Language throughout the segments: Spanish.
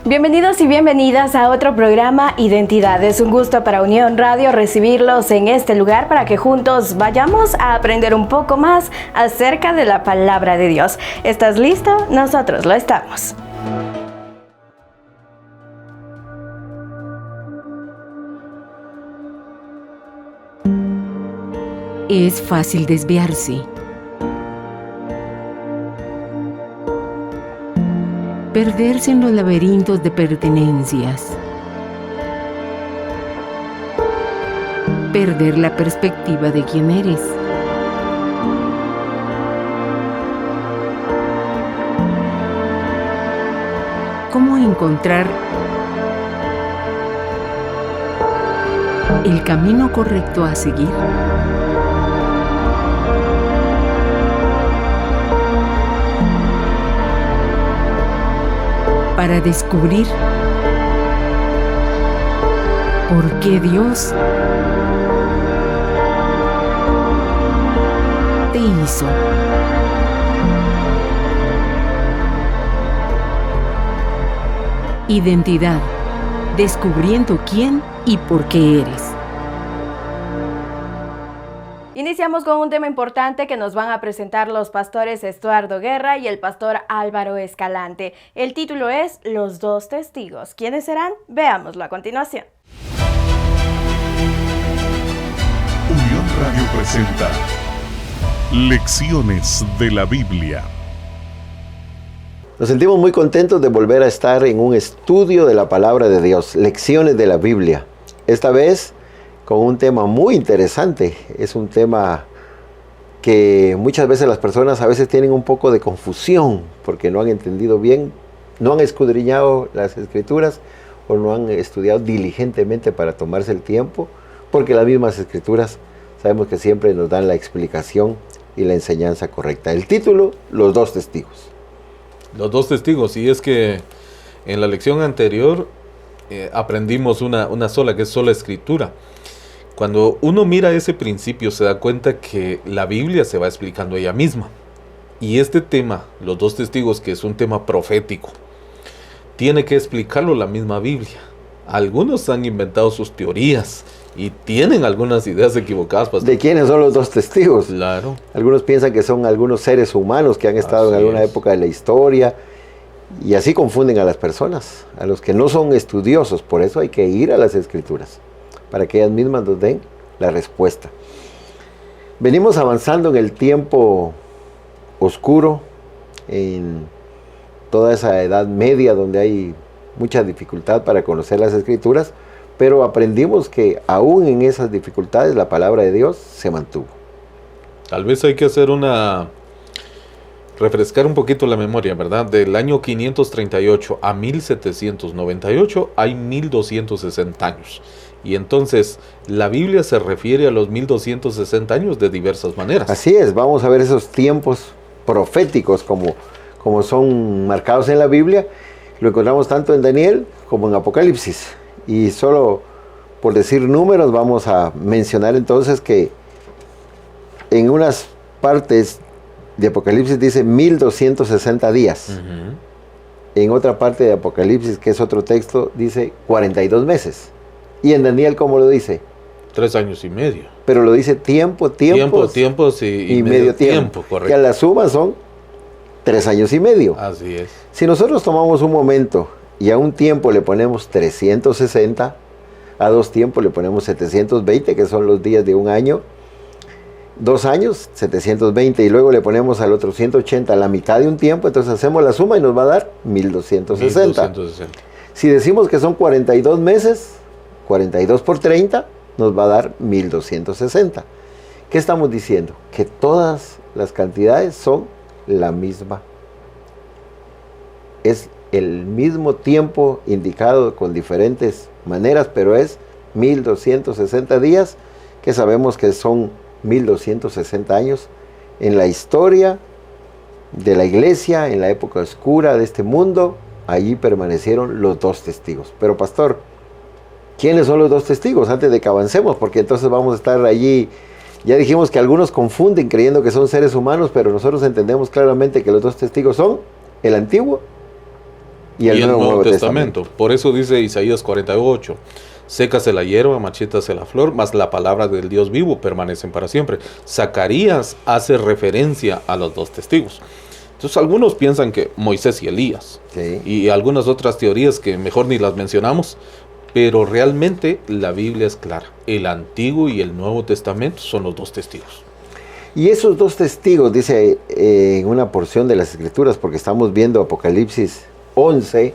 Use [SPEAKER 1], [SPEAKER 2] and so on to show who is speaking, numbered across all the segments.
[SPEAKER 1] Bienvenidos y bienvenidas a otro programa Identidad. Es un gusto para Unión Radio recibirlos en este lugar para que juntos vayamos a aprender un poco más acerca de la palabra de Dios. ¿Estás listo? Nosotros lo estamos.
[SPEAKER 2] Es fácil desviarse. Perderse en los laberintos de pertenencias. Perder la perspectiva de quién eres. ¿Cómo encontrar el camino correcto a seguir? Para descubrir por qué Dios te hizo. Identidad, descubriendo quién y por qué eres.
[SPEAKER 1] Iniciamos con un tema importante que nos van a presentar los pastores Estuardo Guerra y el pastor Álvaro Escalante. El título es Los dos testigos. ¿Quiénes serán? Veámoslo a continuación.
[SPEAKER 3] Unión Radio presenta Lecciones de la Biblia.
[SPEAKER 4] Nos sentimos muy contentos de volver a estar en un estudio de la palabra de Dios, Lecciones de la Biblia. Esta vez con un tema muy interesante. Es un tema que muchas veces las personas a veces tienen un poco de confusión porque no han entendido bien, no han escudriñado las escrituras o no han estudiado diligentemente para tomarse el tiempo, porque las mismas escrituras sabemos que siempre nos dan la explicación y la enseñanza correcta. El título, Los dos testigos.
[SPEAKER 5] Los dos testigos, y es que en la lección anterior aprendimos una sola, que es sola escritura. Cuando uno mira ese principio se da cuenta que la Biblia se va explicando ella misma. Y este tema, los dos testigos, que es un tema profético, tiene que explicarlo la misma Biblia. Algunos han inventado sus teorías y tienen algunas ideas equivocadas. Pastor.
[SPEAKER 4] ¿De quiénes son los dos testigos?
[SPEAKER 5] Claro.
[SPEAKER 4] Algunos piensan que son algunos seres humanos que han estado en alguna época de la historia. Y así confunden a las personas, a los que no son estudiosos. Por eso hay que ir a las escrituras, para que ellas mismas nos den la respuesta. Venimos avanzando en el tiempo oscuro, en toda esa edad media donde hay mucha dificultad para conocer las escrituras, pero aprendimos que aún en esas dificultades la palabra de Dios se mantuvo.
[SPEAKER 5] Tal vez hay que hacer refrescar un poquito la memoria, ¿verdad? Del año 538 a 1798 hay 1260 años. Y entonces la Biblia se refiere a los 1260 años de diversas maneras.
[SPEAKER 4] Así es, vamos a ver esos tiempos proféticos como son marcados en la Biblia. Lo encontramos tanto en Daniel como en Apocalipsis. Y solo por decir números vamos a mencionar entonces que en unas partes de Apocalipsis dice 1260 días. Uh-huh. En otra parte de Apocalipsis, que es otro texto, dice 42 meses. Y en Daniel, ¿cómo lo dice?
[SPEAKER 5] 3 años y medio.
[SPEAKER 4] Pero lo dice tiempos y medio tiempo.
[SPEAKER 5] Correcto.
[SPEAKER 4] Que a la suma son 3 años y medio.
[SPEAKER 5] Así es.
[SPEAKER 4] Si nosotros tomamos un momento y a un tiempo le ponemos 360, a 2 tiempos le ponemos 720, que son los días de un año, 2 años, 720, y luego le ponemos al otro 180, la mitad de un tiempo, entonces hacemos la suma y nos va a dar 1260. Si decimos que son 42 meses, 42 por 30, nos va a dar 1260. ¿Qué estamos diciendo? Que todas las cantidades son la misma. Es el mismo tiempo indicado con diferentes maneras, pero es 1260 días, que sabemos que son 1260 años en la historia de la iglesia, en la época oscura de este mundo. Allí permanecieron los dos testigos. Pero pastor, ¿quiénes son los dos testigos? Antes de que avancemos, porque entonces vamos a estar allí. Ya dijimos que algunos confunden creyendo que son seres humanos, pero nosotros entendemos claramente que los dos testigos son el Antiguo Y el Nuevo Testamento.
[SPEAKER 5] Por eso dice Isaías 48, sécase la hierba, marchítase la flor, mas la palabra del Dios vivo permanecen para siempre. Zacarías hace referencia a los dos testigos. Entonces algunos piensan que Moisés y Elías,
[SPEAKER 4] Sí.
[SPEAKER 5] y algunas otras teorías que mejor ni las mencionamos, pero realmente la Biblia es clara. El Antiguo y el Nuevo Testamento son los dos testigos.
[SPEAKER 4] Y esos dos testigos, dice en una porción de las Escrituras, porque estamos viendo Apocalipsis 11,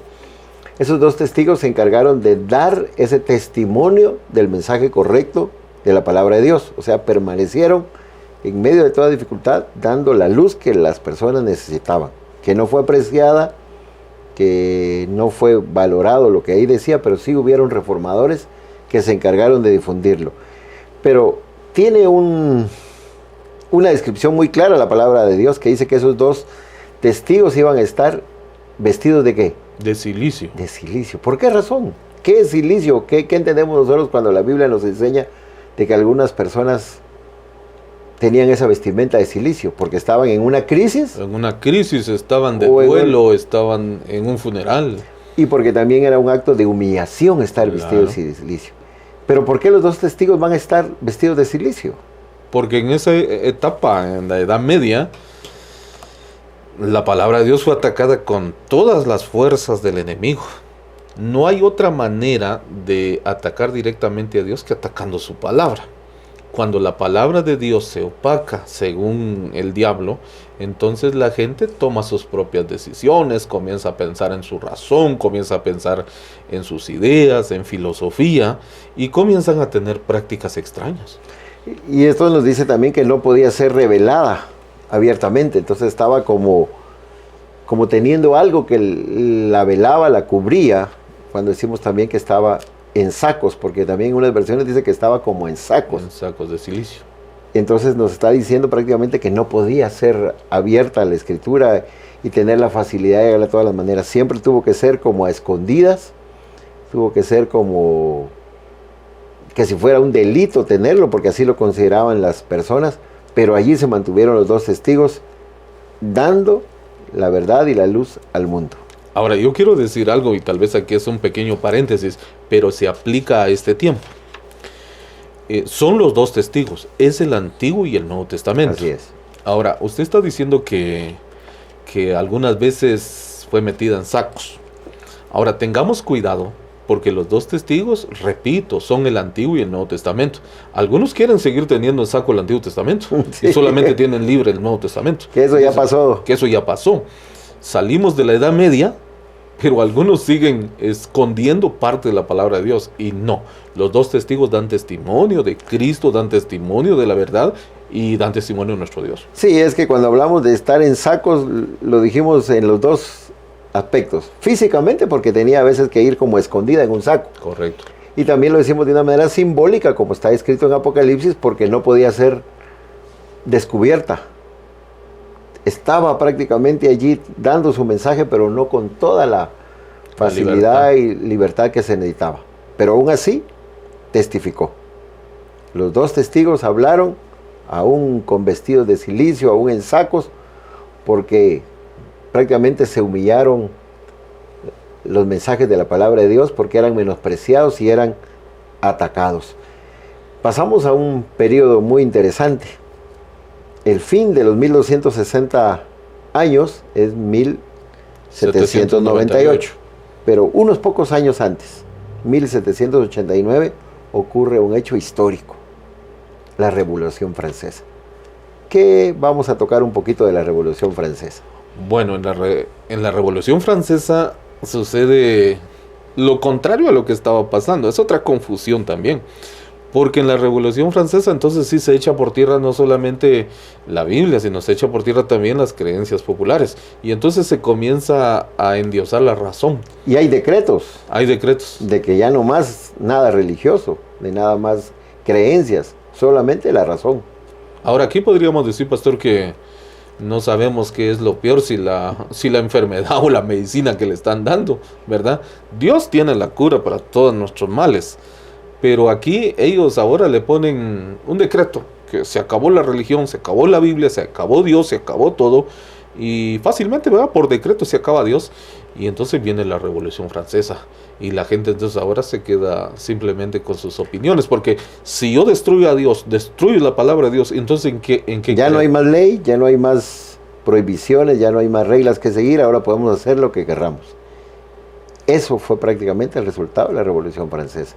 [SPEAKER 4] esos dos testigos se encargaron de dar ese testimonio del mensaje correcto de la palabra de Dios. O sea, permanecieron en medio de toda dificultad, dando la luz que las personas necesitaban, que no fue apreciada, que no fue valorado lo que ahí decía, pero sí hubieron reformadores que se encargaron de difundirlo. Pero tiene una descripción muy clara la palabra de Dios, que dice que esos dos testigos iban a estar vestidos ¿de qué?
[SPEAKER 5] De silicio.
[SPEAKER 4] De silicio. ¿Por qué razón? ¿Qué es silicio? ¿Qué entendemos nosotros cuando la Biblia nos enseña de que algunas personas tenían esa vestimenta de silicio? Porque estaban en una crisis.
[SPEAKER 5] En una crisis, estaban de
[SPEAKER 4] O en
[SPEAKER 5] duelo, estaban en un funeral.
[SPEAKER 4] Y porque también era un acto de humillación estar vestido de silicio. Pero ¿por qué los dos testigos van a estar vestidos de silicio?
[SPEAKER 5] Porque en esa etapa, en la Edad Media, la palabra de Dios fue atacada con todas las fuerzas del enemigo. No hay otra manera de atacar directamente a Dios que atacando su palabra. Cuando la palabra de Dios se opaca según el diablo, entonces la gente toma sus propias decisiones, comienza a pensar en su razón, comienza a pensar en sus ideas, en filosofía, y comienzan a tener prácticas extrañas.
[SPEAKER 4] Y esto nos dice también que no podía ser revelada abiertamente, entonces estaba como teniendo algo que la velaba, la cubría, cuando decimos también que estaba en sacos, porque también en unas versiones dice que estaba como en sacos.
[SPEAKER 5] En sacos de silicio.
[SPEAKER 4] Entonces nos está diciendo prácticamente que no podía ser abierta la escritura y tener la facilidad de llegarla de todas las maneras. Siempre tuvo que ser como a escondidas, tuvo que ser como que si fuera un delito tenerlo, porque así lo consideraban las personas, pero allí se mantuvieron los dos testigos dando la verdad y la luz al mundo.
[SPEAKER 5] Ahora, yo quiero decir algo, y tal vez aquí es un pequeño paréntesis, pero se aplica a este tiempo. Son los dos testigos, es el Antiguo y el Nuevo Testamento.
[SPEAKER 4] Así es.
[SPEAKER 5] Ahora, usted está diciendo que algunas veces fue metida en sacos. Ahora, tengamos cuidado, porque los dos testigos, repito, son el Antiguo y el Nuevo Testamento. Algunos quieren seguir teniendo en saco el Antiguo Testamento,
[SPEAKER 4] Sí.
[SPEAKER 5] y solamente tienen libre el Nuevo Testamento.
[SPEAKER 4] Que eso ya pasó.
[SPEAKER 5] Que eso ya pasó. Salimos de la Edad Media, pero algunos siguen escondiendo parte de la palabra de Dios. Y no, los dos testigos dan testimonio de Cristo, dan testimonio de la verdad y dan testimonio de nuestro Dios.
[SPEAKER 4] Sí, es que cuando hablamos de estar en sacos, lo dijimos en los dos aspectos. Físicamente, porque tenía a veces que ir como escondida en un saco.
[SPEAKER 5] Correcto.
[SPEAKER 4] Y también lo decimos de una manera simbólica, como está escrito en Apocalipsis, porque no podía ser descubierta. Estaba prácticamente allí dando su mensaje, pero no con toda la facilidad y libertad que se necesitaba. Pero aún así, testificó. Los dos testigos hablaron, aún con vestidos de silicio, aún en sacos, porque prácticamente se humillaron los mensajes de la palabra de Dios, porque eran menospreciados y eran atacados. Pasamos a un periodo muy interesante. El fin de los 1260 años es 1798, pero unos pocos años antes, 1789, ocurre un hecho histórico, la Revolución Francesa. ¿Qué vamos a tocar un poquito de la Revolución Francesa?
[SPEAKER 5] Bueno, en la Revolución Francesa sucede lo contrario a lo que estaba pasando. Es otra confusión también. Porque en la Revolución Francesa entonces sí se echa por tierra no solamente la Biblia, sino se echa por tierra también las creencias populares. Y entonces se comienza a endiosar la razón.
[SPEAKER 4] Y hay decretos.
[SPEAKER 5] Hay decretos.
[SPEAKER 4] De que ya no más nada religioso, de nada más creencias, solamente la razón.
[SPEAKER 5] Ahora aquí podríamos decir, pastor, que no sabemos qué es lo peor, si la enfermedad o la medicina que le están dando, ¿verdad? Dios tiene la cura para todos nuestros males. Pero aquí ellos ahora le ponen un decreto, que se acabó la religión, se acabó la Biblia, se acabó Dios, se acabó todo. Y fácilmente, ¿verdad? Por decreto se acaba Dios. Y entonces viene la Revolución Francesa y la gente entonces ahora se queda simplemente con sus opiniones, porque si yo destruyo a Dios, destruyo la palabra de Dios, entonces ¿en qué
[SPEAKER 4] Ya no hay más ley, ya no hay más prohibiciones, ya no hay más reglas que seguir, ahora podemos hacer lo que querramos. Eso fue prácticamente el resultado de la Revolución Francesa.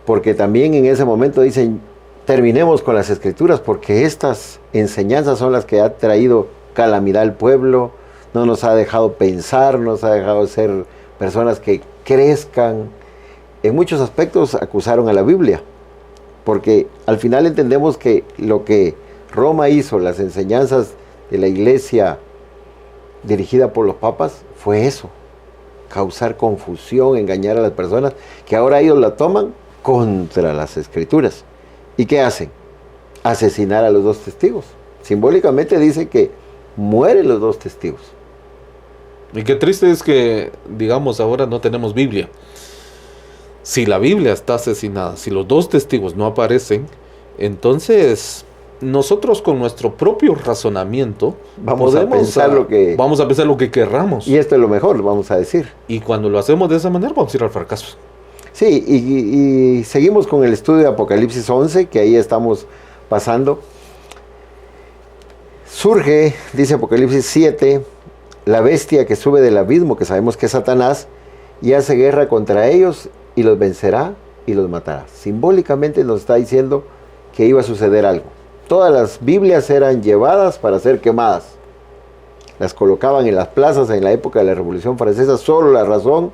[SPEAKER 4] Porque también en ese momento dicen, terminemos con las Escrituras, porque estas enseñanzas son las que han traído calamidad al pueblo, no nos ha dejado pensar, nos ha dejado ser personas que crezcan. En muchos aspectos acusaron a la Biblia, porque al final entendemos que lo que Roma hizo, las enseñanzas de la iglesia dirigida por los papas, fue eso, causar confusión, engañar a las personas, que ahora ellos la toman contra las Escrituras. ¿Y qué hacen? Asesinar a los dos testigos. Simbólicamente dice que mueren los dos testigos.
[SPEAKER 5] Y qué triste es que, digamos, ahora no tenemos Biblia. Si la Biblia está asesinada, si los dos testigos no aparecen, entonces nosotros con nuestro propio razonamiento
[SPEAKER 4] vamos a pensar lo que
[SPEAKER 5] querramos.
[SPEAKER 4] Y esto es lo mejor, vamos a decir.
[SPEAKER 5] Y cuando lo hacemos de esa manera, vamos a ir al fracaso.
[SPEAKER 4] Sí, y seguimos con el estudio de Apocalipsis 11, que ahí estamos pasando. Surge, dice Apocalipsis 7, la bestia que sube del abismo, que sabemos que es Satanás, y hace guerra contra ellos, y los vencerá y los matará. Simbólicamente nos está diciendo que iba a suceder algo. Todas las Biblias eran llevadas para ser quemadas. Las colocaban en las plazas en la época de la Revolución Francesa, solo La Razón,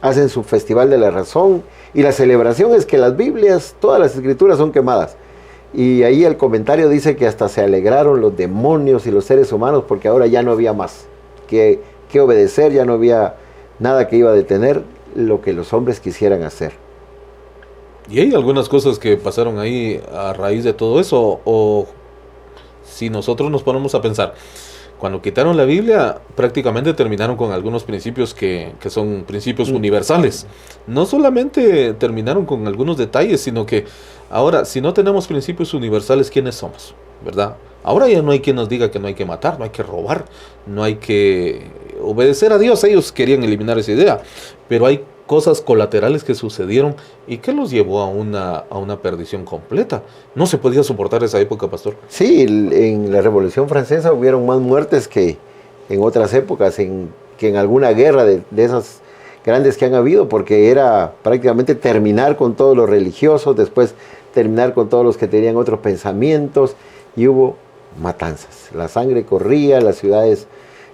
[SPEAKER 4] hacen su festival de La Razón, y la celebración es que las Biblias, todas las Escrituras son quemadas. Y ahí el comentario dice que hasta se alegraron los demonios y los seres humanos, porque ahora ya no había más que obedecer, ya no había nada que iba a detener lo que los hombres quisieran hacer.
[SPEAKER 5] Y hay algunas cosas que pasaron ahí a raíz de todo eso, o si nosotros nos ponemos a pensar, cuando quitaron la Biblia, prácticamente terminaron con algunos principios que son principios universales. No solamente terminaron con algunos detalles, sino que ahora, si no tenemos principios universales, ¿quiénes somos? ¿Verdad? Ahora ya no hay quien nos diga que no hay que matar, no hay que robar, no hay que obedecer a Dios. Ellos querían eliminar esa idea, pero hay cosas colaterales que sucedieron y que los llevó a una perdición completa. No se podía soportar esa época, pastor.
[SPEAKER 4] Sí, en la Revolución Francesa hubieron más muertes que en otras épocas, que en alguna guerra de esas grandes que han habido, porque era prácticamente terminar con todos los religiosos, después terminar con todos los que tenían otros pensamientos, y hubo matanzas. La sangre corría, las ciudades,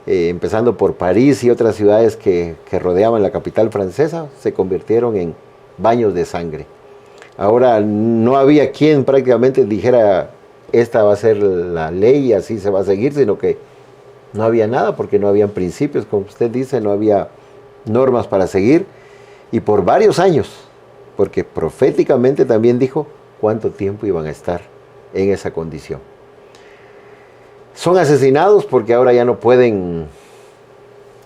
[SPEAKER 4] empezando por París y otras ciudades que rodeaban la capital francesa, se convirtieron en baños de sangre. Ahora no había quien prácticamente dijera, esta va a ser la ley y así se va a seguir, sino que no había nada, porque no habían principios, como usted dice, no había normas para seguir, y por varios años, porque proféticamente también dijo cuánto tiempo iban a estar en esa condición. Son asesinados porque ahora ya no pueden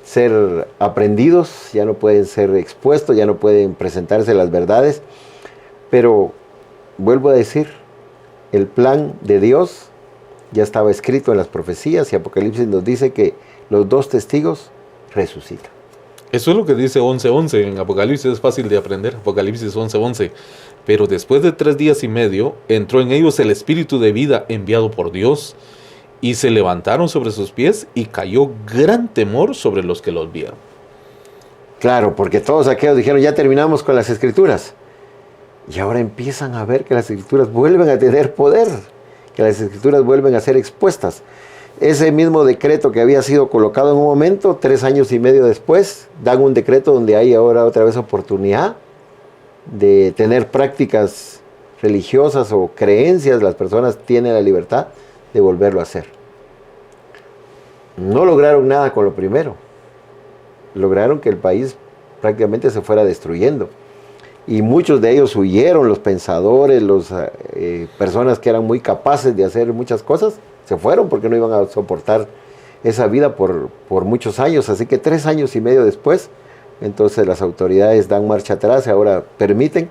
[SPEAKER 4] ser aprendidos, ya no pueden ser expuestos, ya no pueden presentarse las verdades, pero vuelvo a decir, el plan de Dios ya estaba escrito en las profecías, y Apocalipsis nos dice que los dos testigos resucitan.
[SPEAKER 5] Eso es lo que dice 11:11 en Apocalipsis, es fácil de aprender, Apocalipsis 11:11. Pero después de 3 días y medio, entró en ellos el espíritu de vida enviado por Dios, y se levantaron sobre sus pies, y cayó gran temor sobre los que los vieron.
[SPEAKER 4] Claro, porque todos aquellos dijeron, ya terminamos con las Escrituras. Y ahora empiezan a ver que las Escrituras vuelven a tener poder, que las Escrituras vuelven a ser expuestas. Ese mismo decreto que había sido colocado en un momento, 3 años y medio después, dan un decreto donde hay ahora otra vez oportunidad de tener prácticas religiosas o creencias. Las personas tienen la libertad de volverlo a hacer. No lograron nada con lo primero. Lograron que el país prácticamente se fuera destruyendo. Y muchos de ellos huyeron, los pensadores, personas que eran muy capaces de hacer muchas cosas, se fueron porque no iban a soportar esa vida por muchos años. Así que 3 años y medio después, entonces las autoridades dan marcha atrás, ahora permiten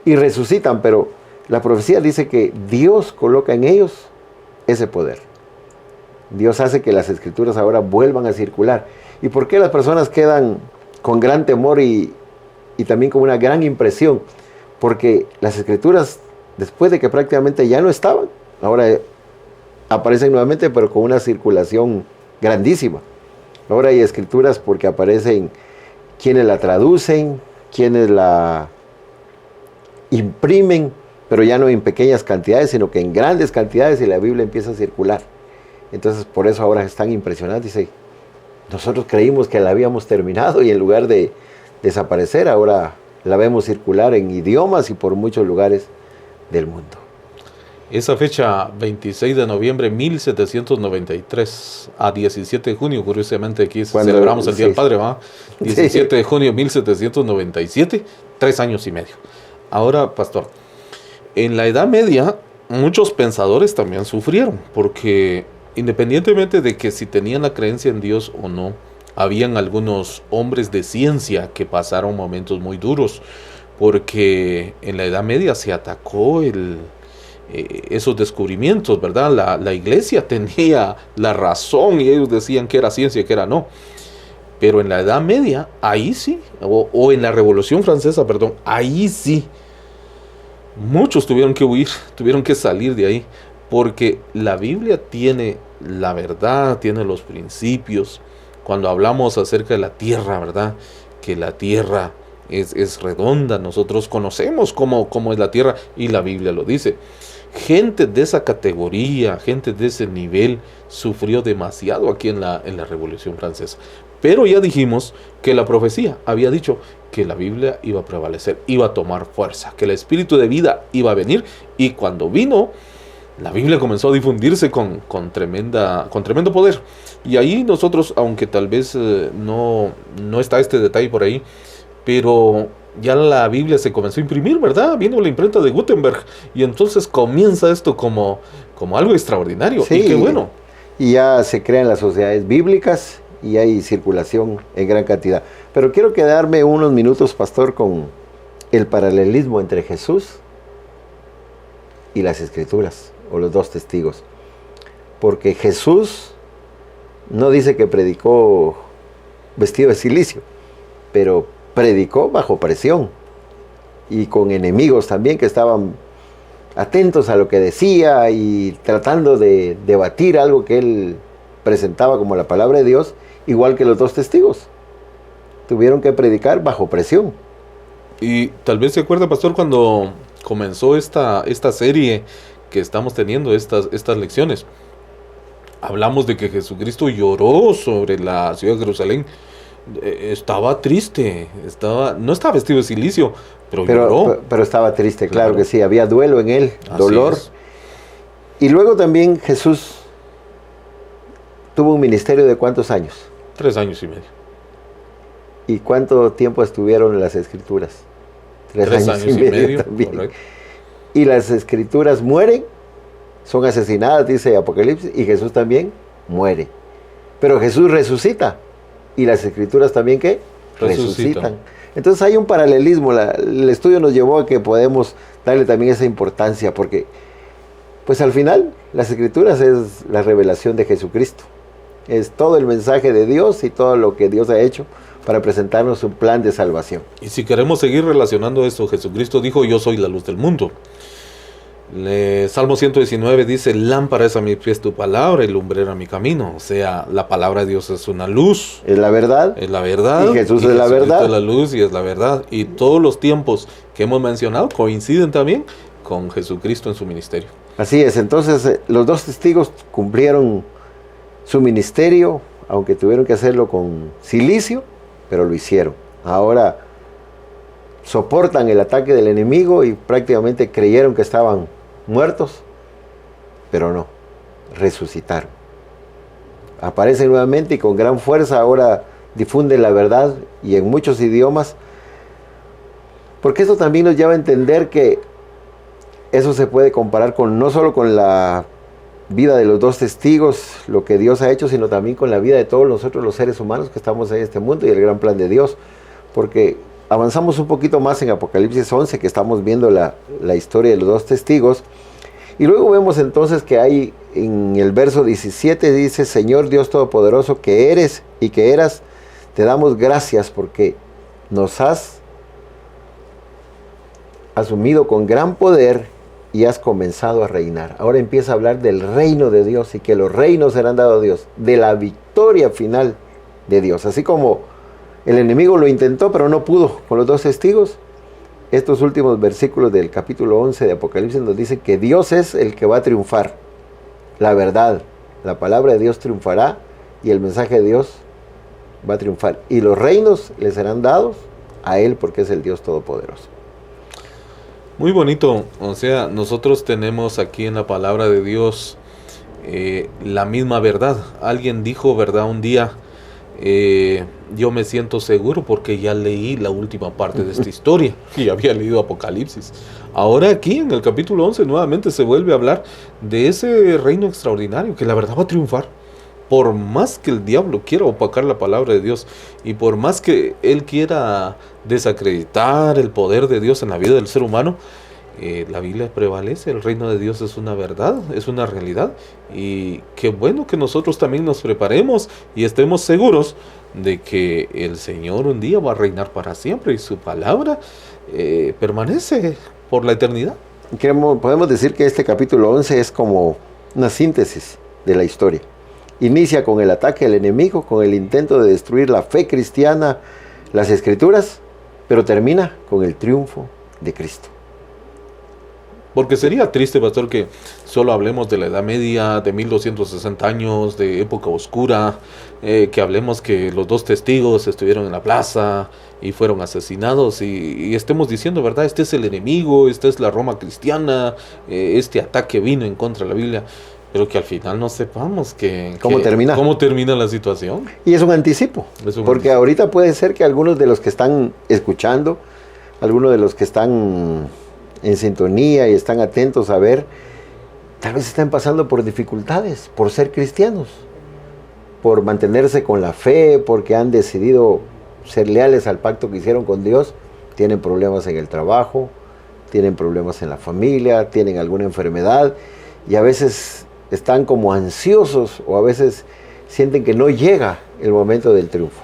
[SPEAKER 4] y resucitan. Pero la profecía dice que Dios coloca en ellos ese poder. Dios hace que las Escrituras ahora vuelvan a circular. ¿Y por qué las personas quedan con gran temor y también con una gran impresión? Porque las escrituras, después de que prácticamente ya no estaban, ahora aparecen nuevamente, pero con una circulación grandísima. Ahora hay escrituras porque aparecen quienes la traducen, quienes la imprimen, pero ya no en pequeñas cantidades, sino que en grandes cantidades, y la Biblia empieza a circular. Entonces, por eso ahora es tan impresionante. Dice, nosotros creímos que la habíamos terminado y en lugar de desaparecer, ahora la vemos circular en idiomas y por muchos lugares del mundo.
[SPEAKER 5] Esa fecha, 26 de noviembre de 1793 a 17 de junio, curiosamente aquí celebramos el Día del Padre, ¿va? 17 de junio de 1797, 3 años y medio. Ahora, pastor, en la Edad Media muchos pensadores también sufrieron, porque independientemente de que si tenían la creencia en Dios o no, habían algunos hombres de ciencia que pasaron momentos muy duros, porque en la Edad Media se atacó esos descubrimientos, ¿verdad? La iglesia tenía la razón y ellos decían que era ciencia y que era no. Pero en la Edad Media, ahí sí, o en la Revolución Francesa, perdón, ahí sí, muchos tuvieron que huir, tuvieron que salir de ahí, porque la Biblia tiene la verdad, tiene los principios. Cuando hablamos acerca de la tierra, ¿verdad? Que la tierra es redonda, nosotros conocemos cómo es la tierra y la Biblia lo dice. Gente de esa categoría, gente de ese nivel sufrió demasiado aquí en la Revolución Francesa. Pero ya dijimos que la profecía había dicho que la Biblia iba a prevalecer, iba a tomar fuerza, que el espíritu de vida iba a venir, y cuando vino, la Biblia comenzó a difundirse con tremendo poder. Y ahí nosotros, aunque tal vez no está este detalle por ahí, pero ya la Biblia se comenzó a imprimir, ¿verdad? Vino la imprenta de Gutenberg y entonces comienza esto como algo extraordinario.
[SPEAKER 4] Sí,
[SPEAKER 5] y qué bueno.
[SPEAKER 4] Y ya se crean las sociedades bíblicas y hay circulación en gran cantidad. Pero quiero quedarme unos minutos, pastor, con el paralelismo entre Jesús y las Escrituras, o los dos testigos. Porque Jesús no dice que predicó vestido de cilicio, pero predicó bajo presión y con enemigos también que estaban atentos a lo que decía y tratando de debatir algo que él presentaba como la palabra de Dios, igual que los dos testigos. Tuvieron que predicar bajo presión.
[SPEAKER 5] Y tal vez se acuerda, pastor, cuando comenzó esta serie que estamos teniendo, estas lecciones, hablamos de que Jesucristo lloró sobre la ciudad de Jerusalén. Estaba triste, no estaba vestido de cilicio, pero lloró.
[SPEAKER 4] Pero estaba triste, claro que sí, había duelo en él, dolor. Y luego también Jesús tuvo un ministerio de ¿cuántos años?
[SPEAKER 5] 3 años y medio.
[SPEAKER 4] ¿Y cuánto tiempo estuvieron en las Escrituras? 3 años y medio también. Correcto. Y las Escrituras mueren, son asesinadas, dice Apocalipsis, y Jesús también muere. Pero Jesús resucita. Y las Escrituras también, ¿qué? Resucitan. Entonces hay un paralelismo. El estudio nos llevó a que podemos darle también esa importancia, porque pues al final las Escrituras es la revelación de Jesucristo. Es todo el mensaje de Dios y todo lo que Dios ha hecho para presentarnos un plan de salvación.
[SPEAKER 5] Y si queremos seguir relacionando esto, Jesucristo dijo: yo soy la luz del mundo. Salmo 119 dice: lámpara es a mis pies tu palabra y lumbrera mi camino. O sea, la palabra de Dios es una luz.
[SPEAKER 4] Es la verdad.
[SPEAKER 5] Es la verdad.
[SPEAKER 4] Y Jesús es la verdad.
[SPEAKER 5] Es la luz y es la verdad. Y todos los tiempos que hemos mencionado coinciden también con Jesucristo en su ministerio.
[SPEAKER 4] Así es. Entonces los dos testigos cumplieron su ministerio, aunque tuvieron que hacerlo con cilicio, pero lo hicieron. Ahora soportan el ataque del enemigo y prácticamente creyeron que estaban muertos, pero no, resucitaron. Aparecen nuevamente y con gran fuerza ahora difunden la verdad y en muchos idiomas, porque esto también nos lleva a entender que eso se puede comparar no solo con la vida de los dos testigos, lo que Dios ha hecho, sino también con la vida de todos nosotros los seres humanos que estamos en este mundo y el gran plan de Dios, porque avanzamos un poquito más en Apocalipsis 11, que estamos viendo la historia de los dos testigos, Y luego vemos entonces que hay en el verso 17 dice, Señor Dios Todopoderoso, que eres y que eras, te damos gracias porque nos has asumido con gran poder y has comenzado a reinar. Ahora empieza a hablar del reino de Dios y que los reinos serán dados a Dios, de la victoria final de Dios. Así como el enemigo lo intentó pero no pudo con los 2 testigos, estos últimos versículos del capítulo 11 de Apocalipsis nos dicen que Dios es el que va a triunfar. La verdad, la palabra de Dios triunfará y el mensaje de Dios va a triunfar. Y los reinos le serán dados a Él porque es el Dios Todopoderoso.
[SPEAKER 5] Muy bonito, o sea, nosotros tenemos aquí en la palabra de Dios la misma verdad. Alguien dijo, ¿verdad? Un día, yo me siento seguro porque ya leí la última parte de esta historia y había leído Apocalipsis. Ahora aquí en el capítulo 11 nuevamente se vuelve a hablar de ese reino extraordinario que la verdad va a triunfar. Por más que el diablo quiera opacar la palabra de Dios y por más que él quiera desacreditar el poder de Dios en la vida del ser humano, la Biblia prevalece, el reino de Dios es una verdad, es una realidad. Y qué bueno que nosotros también nos preparemos y estemos seguros de que el Señor un día va a reinar para siempre y su palabra permanece por la eternidad.
[SPEAKER 4] Podemos decir que este capítulo 11 es como una síntesis de la historia. Inicia con el ataque al enemigo, con el intento de destruir la fe cristiana, las escrituras, pero termina con el triunfo de Cristo.
[SPEAKER 5] Porque sería triste, pastor, que solo hablemos de la Edad Media, de 1260 años, de época oscura, que hablemos que los 2 testigos estuvieron en la plaza y fueron asesinados y estemos diciendo, ¿verdad? Este es el enemigo, esta es la Roma cristiana, este ataque vino en contra de la Biblia. Pero que al final no sepamos cómo termina la situación.
[SPEAKER 4] Y es un anticipo, porque ahorita puede ser que algunos de los que están escuchando, algunos de los que están en sintonía y están atentos a ver, tal vez están pasando por dificultades, por ser cristianos, por mantenerse con la fe, porque han decidido ser leales al pacto que hicieron con Dios, tienen problemas en el trabajo, tienen problemas en la familia, tienen alguna enfermedad y a veces están como ansiosos o a veces sienten que no llega el momento del triunfo.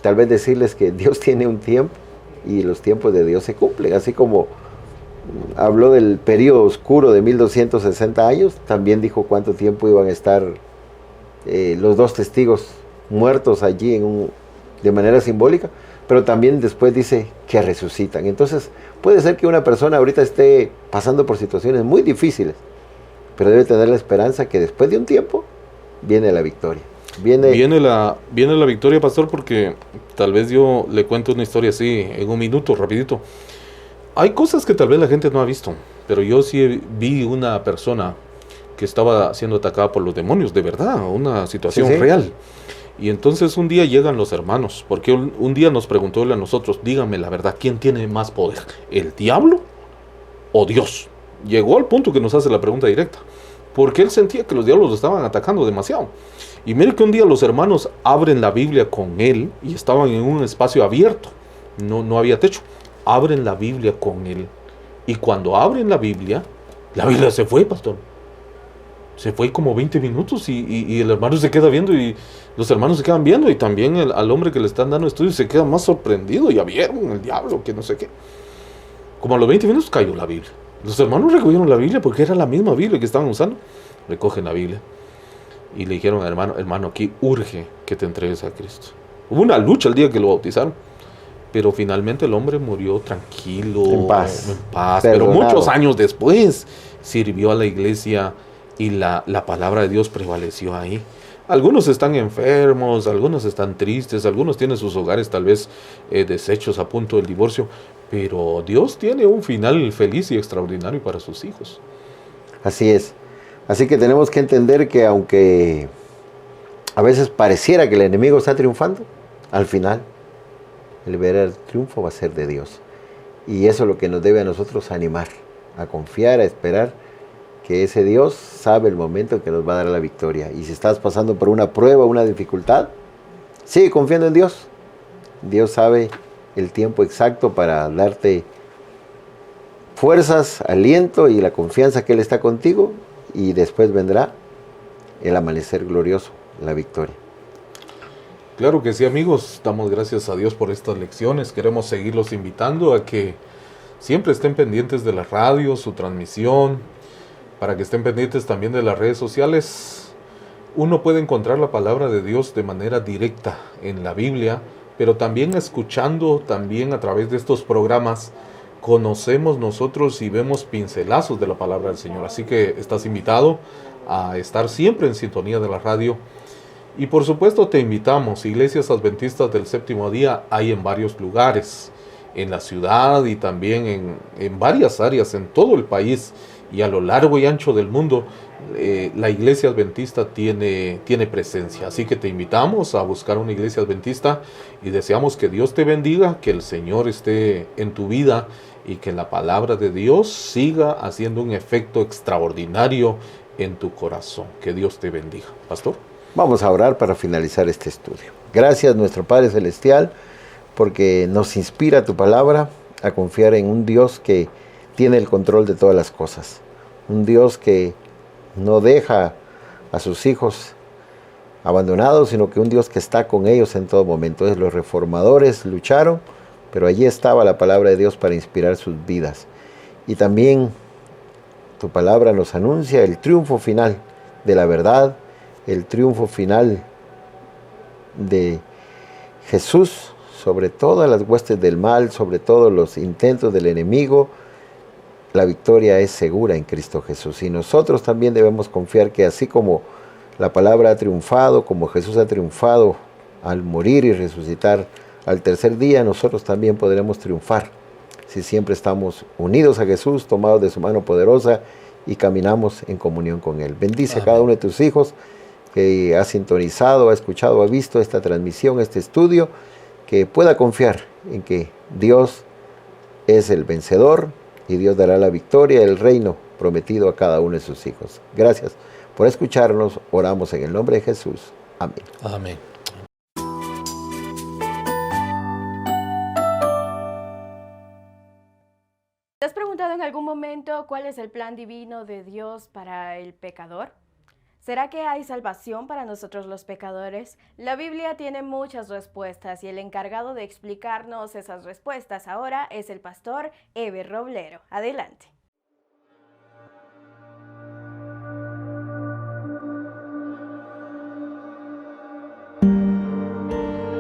[SPEAKER 4] Tal vez decirles que Dios tiene un tiempo y los tiempos de Dios se cumplen. Así como habló del periodo oscuro de 1260 años, también dijo cuánto tiempo iban a estar los 2 testigos muertos allí de manera simbólica, pero también después dice que resucitan. Entonces puede ser que una persona ahorita esté pasando por situaciones muy difíciles, pero debe tener la esperanza que después de un tiempo viene la victoria.
[SPEAKER 5] Viene la victoria, pastor, porque tal vez yo le cuento una historia así en un minuto, rapidito. Hay cosas que tal vez la gente no ha visto, pero yo sí vi una persona que estaba siendo atacada por los demonios, de verdad, una situación real. Y entonces un día llegan los hermanos, porque un día nos preguntó él a nosotros, díganme la verdad, ¿quién tiene más poder? ¿El diablo o Dios? Llegó al punto que nos hace la pregunta directa, porque él sentía que los diablos lo estaban atacando demasiado. Y mire que un día los hermanos abren la Biblia con él y estaban en un espacio abierto, no había techo. Abren la Biblia con él y cuando abren la Biblia se fue, pastor. Se fue como 20 minutos y el hermano se queda viendo y los hermanos se quedan viendo y también al hombre que le están dando estudios se queda más sorprendido. Ya vieron el diablo, que no sé qué. Como a los 20 minutos cayó la Biblia. Los hermanos recogieron la Biblia porque era la misma Biblia que estaban usando. Recogen la Biblia y le dijeron al hermano, aquí urge que te entregues a Cristo. Hubo una lucha el día que lo bautizaron, pero finalmente el hombre murió tranquilo, en paz. Pero muchos años después sirvió a la iglesia y la palabra de Dios prevaleció ahí. Algunos están enfermos, algunos están tristes, algunos tienen sus hogares tal vez deshechos a punto del divorcio, pero Dios tiene un final feliz y extraordinario para sus hijos.
[SPEAKER 4] Así es. Así que tenemos que entender que aunque a veces pareciera que el enemigo está triunfando, al final el verdadero triunfo va a ser de Dios. Y eso es lo que nos debe a nosotros animar, a confiar, a esperar que ese Dios sabe el momento en que nos va a dar la victoria. Y si estás pasando por una prueba, una dificultad, sigue confiando en Dios. Dios sabe el tiempo exacto para darte fuerzas, aliento y la confianza que Él está contigo, y después vendrá el amanecer glorioso, la victoria.
[SPEAKER 5] Claro que sí, amigos, damos gracias a Dios por estas lecciones. Queremos seguirlos invitando a que siempre estén pendientes de la radio, su transmisión, para que estén pendientes también de las redes sociales. Uno puede encontrar la palabra de Dios de manera directa en la Biblia, pero también escuchando, también a través de estos programas, conocemos nosotros y vemos pincelazos de la palabra del Señor. Así que estás invitado a estar siempre en sintonía de la radio. Y por supuesto te invitamos, Iglesias Adventistas del Séptimo Día hay en varios lugares, en la ciudad y también en varias áreas, en todo el país y a lo largo y ancho del mundo. La Iglesia Adventista tiene presencia, así que te invitamos a buscar una Iglesia Adventista y deseamos que Dios te bendiga, que el Señor esté en tu vida y que la palabra de Dios siga haciendo un efecto extraordinario en tu corazón. Que Dios te bendiga. Pastor.
[SPEAKER 4] Vamos a orar para finalizar este estudio. Gracias, nuestro Padre Celestial, porque nos inspira tu palabra a confiar en un Dios que tiene el control de todas las cosas. Un Dios que no deja a sus hijos abandonados, sino que un Dios que está con ellos en todo momento. Los reformadores lucharon, pero allí estaba la palabra de Dios para inspirar sus vidas. Y también tu palabra nos anuncia el triunfo final de la verdad, el triunfo final de Jesús sobre todas las huestes del mal, sobre todos los intentos del enemigo. La victoria es segura en Cristo Jesús. Y nosotros también debemos confiar que así como la palabra ha triunfado, como Jesús ha triunfado al morir y resucitar al tercer día, nosotros también podremos triunfar si siempre estamos unidos a Jesús, tomados de su mano poderosa y caminamos en comunión con Él. Bendice a cada uno de tus hijos que ha sintonizado, ha escuchado, ha visto esta transmisión, este estudio, que pueda confiar en que Dios es el vencedor y Dios dará la victoria, el reino prometido a cada uno de sus hijos. Gracias por escucharnos, oramos en el nombre de Jesús. Amén.
[SPEAKER 5] Amén.
[SPEAKER 1] ¿Te has preguntado en algún momento cuál es el plan divino de Dios para el pecador? ¿Será que hay salvación para nosotros los pecadores? La Biblia tiene muchas respuestas y el encargado de explicarnos esas respuestas ahora es el pastor Eber Roblero. Adelante.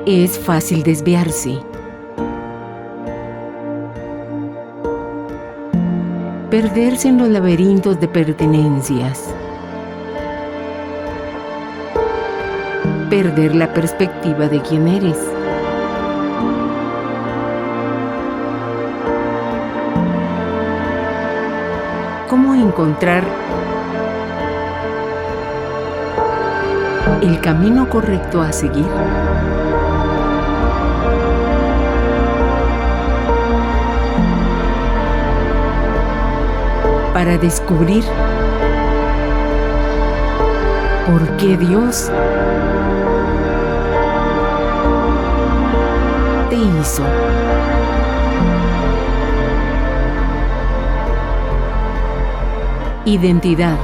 [SPEAKER 2] Es fácil desviarse. Perderse en los laberintos de pertenencias. Perder la perspectiva de quién eres. ¿Cómo encontrar el camino correcto a seguir? Para descubrir por qué Dios te hizo. Identidad,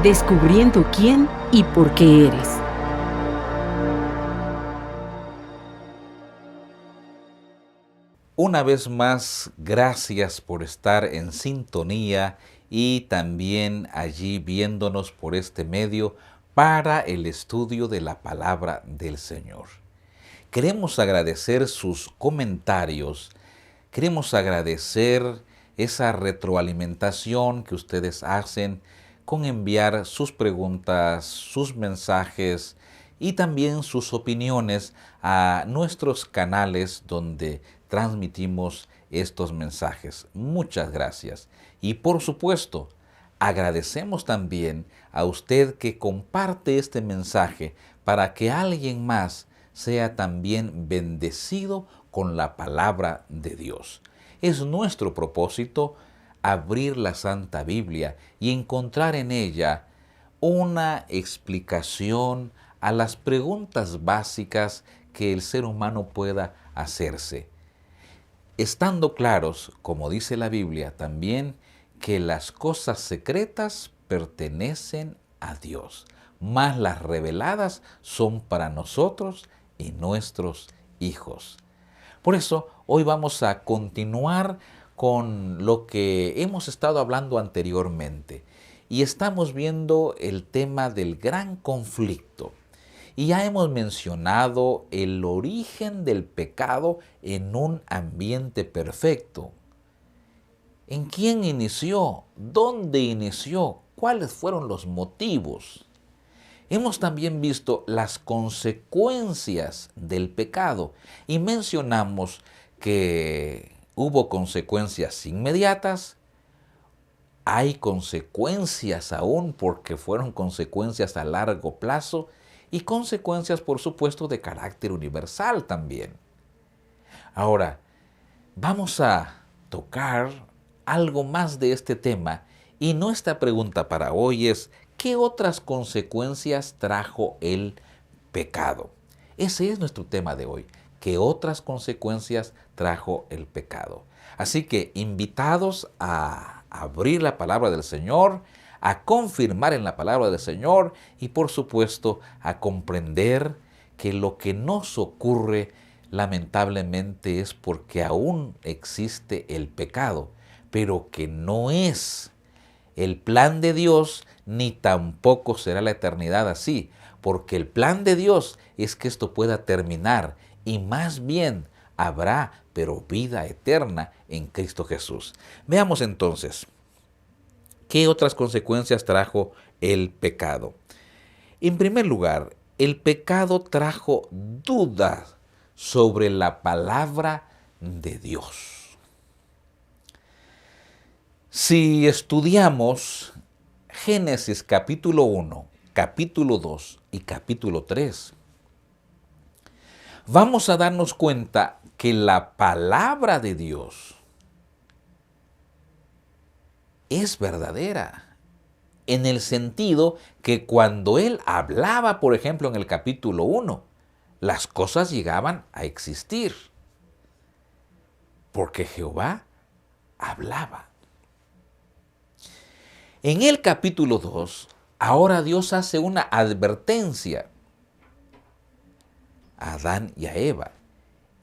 [SPEAKER 2] descubriendo quién y por qué eres.
[SPEAKER 6] Una vez más, gracias por estar en sintonía y también allí viéndonos por este medio para el estudio de la palabra del Señor. Queremos agradecer sus comentarios, queremos agradecer esa retroalimentación que ustedes hacen con enviar sus preguntas, sus mensajes y también sus opiniones a nuestros canales donde transmitimos estos mensajes. Muchas gracias. Y por supuesto, agradecemos también a usted que comparte este mensaje para que alguien más sea también bendecido con la palabra de Dios. Es nuestro propósito abrir la Santa Biblia y encontrar en ella una explicación a las preguntas básicas que el ser humano pueda hacerse. estando claros, como dice la Biblia también, que las cosas secretas pertenecen a Dios, mas las reveladas son para nosotros y nuestros hijos. Por eso, hoy vamos a continuar con lo que hemos estado hablando anteriormente y estamos viendo el tema del gran conflicto. Y ya hemos mencionado el origen del pecado en un ambiente perfecto. ¿En quién inició? ¿Dónde inició? ¿Cuáles fueron los motivos? Hemos también visto las consecuencias del pecado y mencionamos que hubo consecuencias inmediatas, hay consecuencias aún porque fueron consecuencias a largo plazo y consecuencias, por supuesto, de carácter universal también. Ahora, vamos a tocar algo más de este tema y nuestra pregunta para hoy es: ¿qué otras consecuencias trajo el pecado? Ese es nuestro tema de hoy. ¿Qué otras consecuencias trajo el pecado? Así que invitados a abrir la palabra del Señor, a confirmar en la palabra del Señor y por supuesto a comprender que lo que nos ocurre lamentablemente es porque aún existe el pecado, pero que no es el plan de Dios ni tampoco será la eternidad así, porque el plan de Dios es que esto pueda terminar y más bien habrá, pero vida eterna en Cristo Jesús. Veamos entonces, ¿qué otras consecuencias trajo el pecado? En primer lugar, el pecado trajo dudas sobre la palabra de Dios. Si estudiamos Génesis capítulo 1, capítulo 2 y capítulo 3, vamos a darnos cuenta que la palabra de Dios es verdadera, en el sentido que cuando Él hablaba, por ejemplo, en el capítulo 1, las cosas llegaban a existir, porque Jehová hablaba. En el capítulo 2, ahora Dios hace una advertencia a Adán y a Eva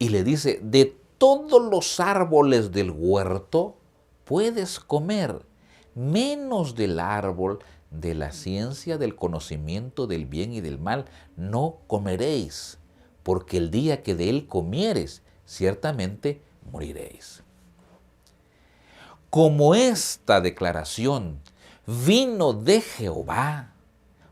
[SPEAKER 6] y le dice: de todos los árboles del huerto puedes comer, menos del árbol de la ciencia del conocimiento del bien y del mal no comeréis, porque el día que de él comieres, ciertamente moriréis. Como esta declaración vino de Jehová,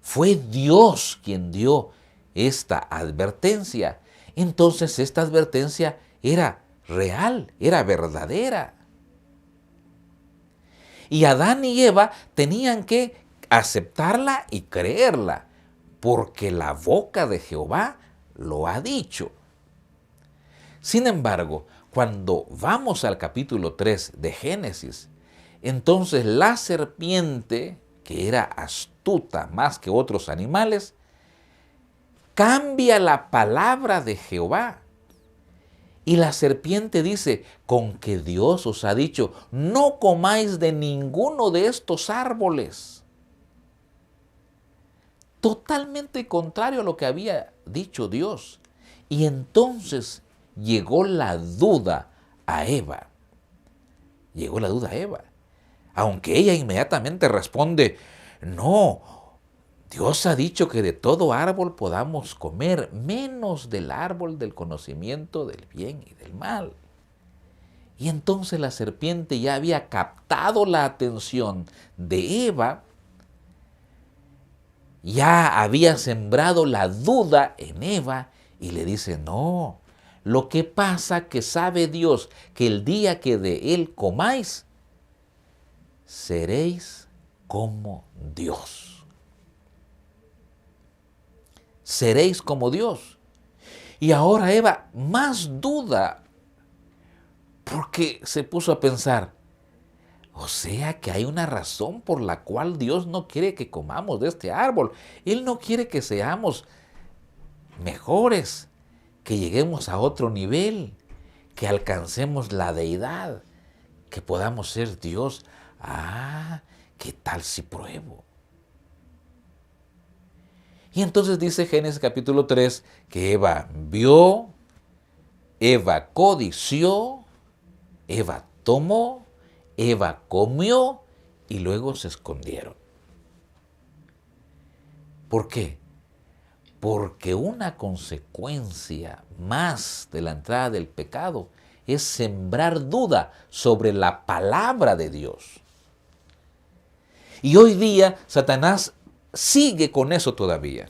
[SPEAKER 6] fue Dios quien dio esta advertencia, entonces esta advertencia era real, era verdadera. Y Adán y Eva tenían que aceptarla y creerla, porque la boca de Jehová lo ha dicho. Sin embargo, cuando vamos al capítulo 3 de Génesis, entonces la serpiente, que era astuta más que otros animales, cambia la palabra de Jehová. Y la serpiente dice: con que Dios os ha dicho, no comáis de ninguno de estos árboles. Totalmente contrario a lo que había dicho Dios. Y entonces llegó la duda a Eva. Llegó la duda a Eva. Aunque ella inmediatamente responde: no, Dios ha dicho que de todo árbol podamos comer, menos del árbol del conocimiento del bien y del mal. Y entonces la serpiente ya había captado la atención de Eva, ya había sembrado la duda en Eva y le dice: no, lo que pasa que sabe Dios que el día que de él comáis, seréis como Dios. Seréis como Dios. Y ahora Eva más duda, porque se puso a pensar: o sea que hay una razón por la cual Dios no quiere que comamos de este árbol. Él no quiere que seamos mejores, que lleguemos a otro nivel, que alcancemos la deidad, que podamos ser Dios. Ah, ¿qué tal si pruebo? Y entonces dice Génesis capítulo 3 que Eva vio, Eva codició, Eva tomó, Eva comió y luego se escondieron. ¿Por qué? Porque una consecuencia más de la entrada del pecado es sembrar duda sobre la palabra de Dios. Y hoy día Satanás sigue con eso todavía.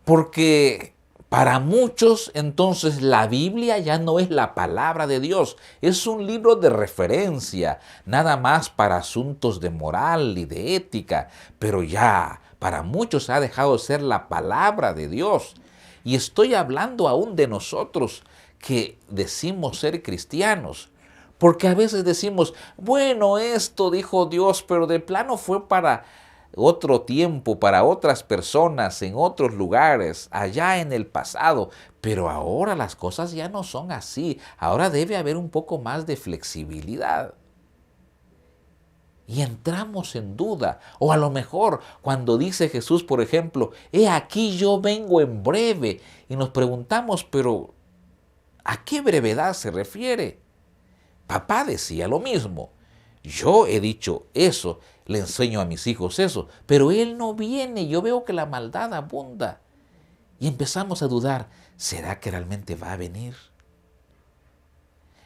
[SPEAKER 6] Porque para muchos entonces la Biblia ya no es la palabra de Dios, es un libro de referencia, nada más para asuntos de moral y de ética, pero ya para muchos ha dejado de ser la palabra de Dios. Y estoy hablando aún de nosotros que decimos ser cristianos, porque a veces decimos, bueno, esto dijo Dios, pero de plano fue para otro tiempo, para otras personas, en otros lugares, allá en el pasado. Pero ahora las cosas ya no son así. Ahora debe haber un poco más de flexibilidad. Y entramos en duda. O a lo mejor cuando dice Jesús, por ejemplo, he aquí yo vengo en breve. Y nos preguntamos, pero ¿a qué brevedad se refiere? Papá decía lo mismo. Yo he dicho eso, le enseño a mis hijos eso, pero él no viene, yo veo que la maldad abunda. Y empezamos a dudar, ¿será que realmente va a venir?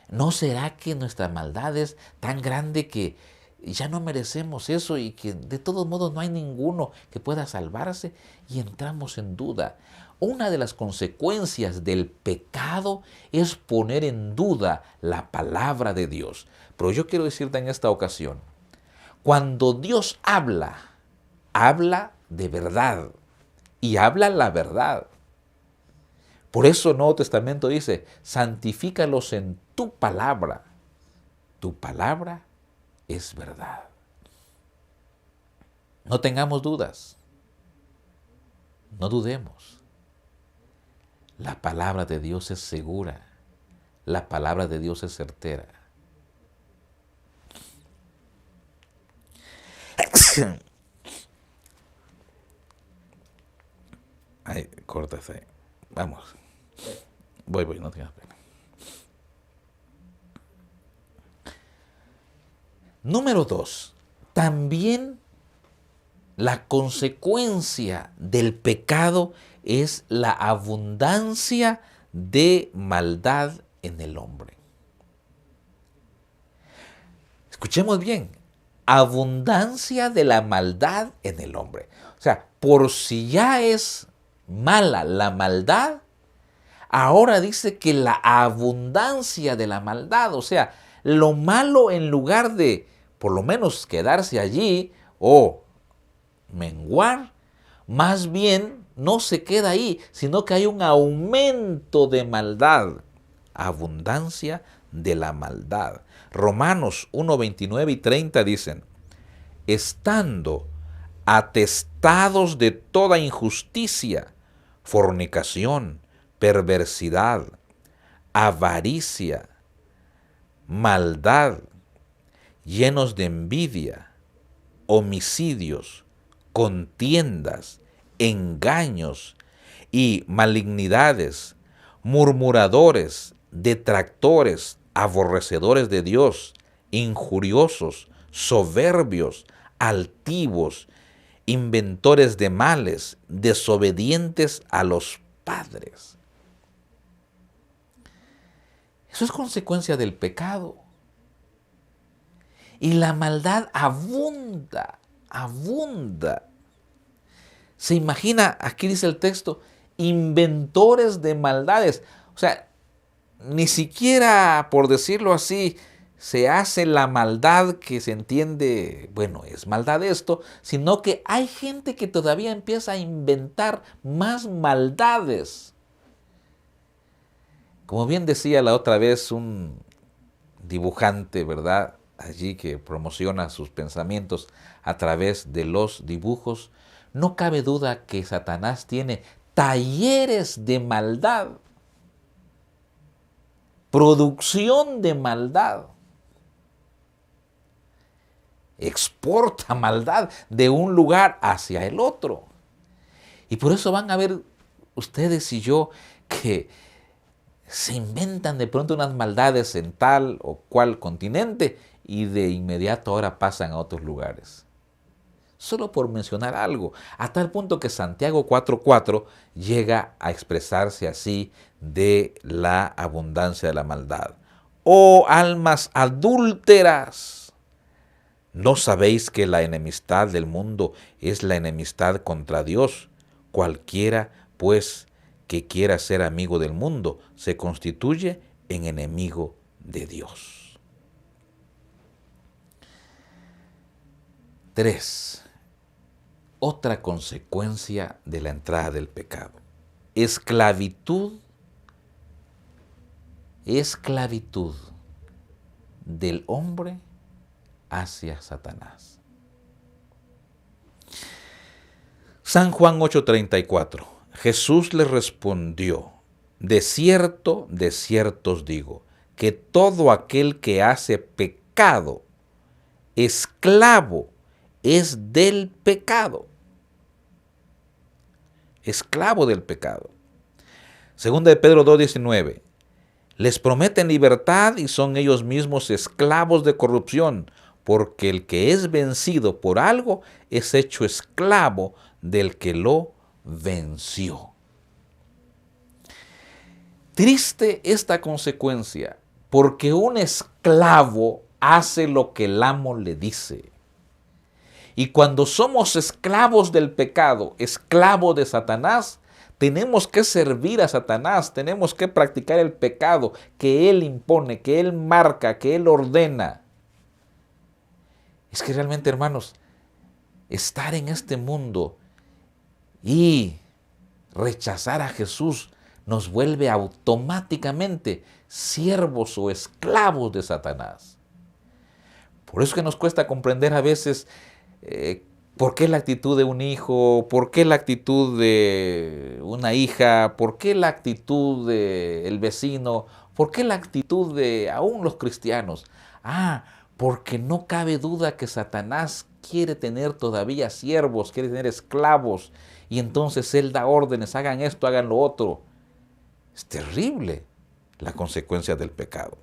[SPEAKER 6] ¿No será que nuestra maldad es tan grande que ya no merecemos eso y que de todos modos no hay ninguno que pueda salvarse? Y entramos en duda. Una de las consecuencias del pecado es poner en duda la palabra de Dios. Pero yo quiero decirte en esta ocasión, cuando Dios habla, habla de verdad y habla la verdad. Por eso el Nuevo Testamento dice, santifícalos en tu palabra. Tu palabra es verdad. No tengamos dudas. No dudemos. La palabra de Dios es segura. La palabra de Dios es certera. Ay, cortas ahí. Vamos. Voy, no tengas pena. Número 2. También la consecuencia del pecado es la abundancia de maldad en el hombre. Escuchemos bien, abundancia de la maldad en el hombre. O sea, por si ya es mala la maldad, ahora dice que la abundancia de la maldad, o sea, lo malo en lugar de por lo menos quedarse allí o menguar, más bien no se queda ahí, sino que hay un aumento de maldad, abundancia de la maldad. Romanos 1, 29 y 30 dicen, estando atestados de toda injusticia, fornicación, perversidad, avaricia, maldad, llenos de envidia, homicidios, contiendas, engaños y malignidades, murmuradores, detractores, aborrecedores de Dios, injuriosos, soberbios, altivos, inventores de males, desobedientes a los padres. Eso es consecuencia del pecado. Y la maldad abunda, abunda. Se imagina, aquí dice el texto, inventores de maldades. O sea, ni siquiera, por decirlo así, se hace la maldad que se entiende, bueno, es maldad esto, sino que hay gente que todavía empieza a inventar más maldades. Como bien decía la otra vez un dibujante, ¿verdad? Allí que promociona sus pensamientos a través de los dibujos, no cabe duda que Satanás tiene talleres de maldad. producción de maldad. Exporta maldad de un lugar hacia el otro. Y por eso van a ver ustedes y yo que se inventan de pronto unas maldades en tal o cual continente y de inmediato ahora pasan a otros lugares. Solo por mencionar algo, a tal punto que Santiago 4:4 llega a expresarse así de la abundancia de la maldad. Oh almas adúlteras, ¿no sabéis que la enemistad del mundo es la enemistad contra Dios? Cualquiera, pues, que quiera ser amigo del mundo, se constituye en enemigo de Dios. 3. Otra consecuencia de la entrada del pecado. Esclavitud del hombre hacia Satanás. San Juan 8:34. Jesús le respondió: de cierto os digo, que todo aquel que hace pecado, esclavo es del pecado. Esclavo del pecado. Segunda de Pedro 2:19. Les prometen libertad y son ellos mismos esclavos de corrupción, porque el que es vencido por algo es hecho esclavo del que lo venció. Triste esta consecuencia, porque un esclavo hace lo que el amo le dice. Y cuando somos esclavos del pecado, esclavos de Satanás, tenemos que servir a Satanás, tenemos que practicar el pecado que él impone, que él marca, que él ordena. Es que realmente, hermanos, estar en este mundo y rechazar a Jesús nos vuelve automáticamente siervos o esclavos de Satanás. Por eso es que nos cuesta comprender a veces por qué la actitud de un hijo, por qué la actitud de una hija, por qué la actitud del vecino, por qué la actitud de aún los cristianos. Porque no cabe duda que Satanás quiere tener todavía siervos, quiere tener esclavos, y entonces él da órdenes, hagan esto, hagan lo otro. Es terrible la consecuencia del pecado.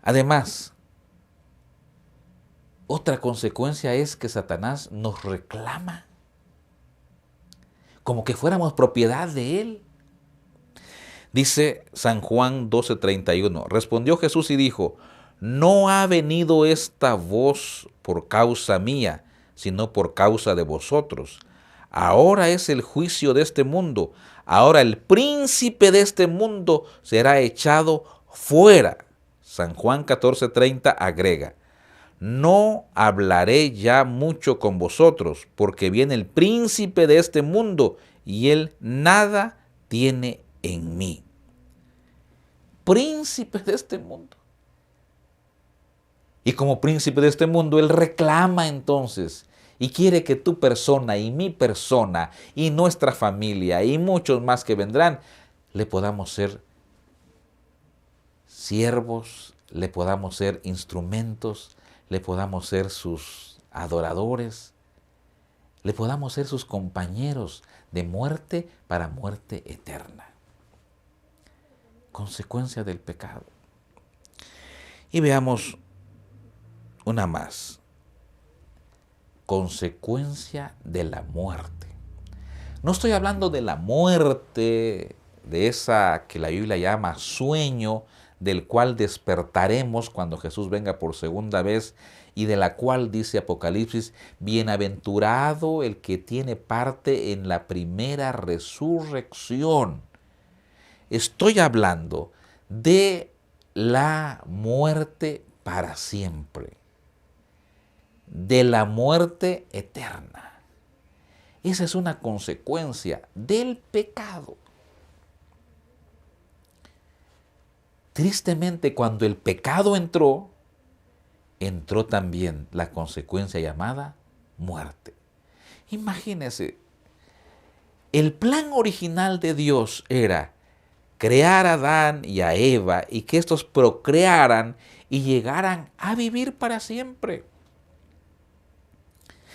[SPEAKER 6] Además, otra consecuencia es que Satanás nos reclama, como que fuéramos propiedad de él. Dice San Juan 12:31, respondió Jesús y dijo: no ha venido esta voz por causa mía, sino por causa de vosotros. Ahora es el juicio de este mundo. Ahora el príncipe de este mundo será echado fuera. San Juan 14:30 agrega: no hablaré ya mucho con vosotros, porque viene el príncipe de este mundo y él nada tiene en mí. Príncipe de este mundo. Y como príncipe de este mundo, él reclama entonces y quiere que tu persona y mi persona y nuestra familia y muchos más que vendrán, le podamos ser siervos, le podamos ser instrumentos, le podamos ser sus adoradores, le podamos ser sus compañeros de muerte para muerte eterna. Consecuencia del pecado. Y veamos una más. Consecuencia de la muerte. No estoy hablando de la muerte, de esa que la Biblia llama sueño, del cual despertaremos cuando Jesús venga por segunda vez y de la cual dice Apocalipsis: bienaventurado el que tiene parte en la primera resurrección. Estoy hablando de la muerte para siempre, de la muerte eterna. Esa es una consecuencia del pecado. Tristemente, cuando el pecado entró también la consecuencia llamada muerte. Imagínense, el plan original de Dios era crear a Adán y a Eva y que estos procrearan y llegaran a vivir para siempre.